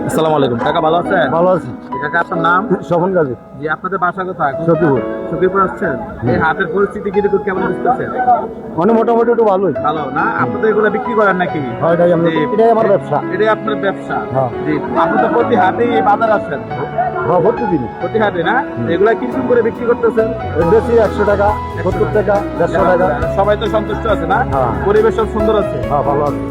আসসালামু আলাইকুম কাকা, ভালো আছেন? ভালো আছি। কাকা আপনার নাম? স্বপন গাজী, জি, আপনাদের বাসা কোথায়? সত্যিপুর। সখীপুর আসছেন। এই হাটের পরিস্থিতি কিরকম, কেমন বুঝতেছেন? মানে মোটামুটি একটু ভালোই। ভালো না? আপনাদের এগুলো বিক্রি করেন নাকি? হ্যাঁ, জি। এটাই আমার ব্যবসা। এটাই আপনার ব্যবসা? হ্যাঁ। জি। আপনি তো প্রতি হাটেই এই বাজার আসেন? হ্যাঁ, প্রতিদিন প্রতি হাটে না? এগুলা কিরকম করে বিক্রি করতেছেন? বেশি 100 টাকা, 70 টাকা, 150 টাকা। সবাই তো সন্তুষ্ট আছে না? হ্যাঁ। পরিবেশ সব সুন্দর আছে? হ্যাঁ, ভালো আছে।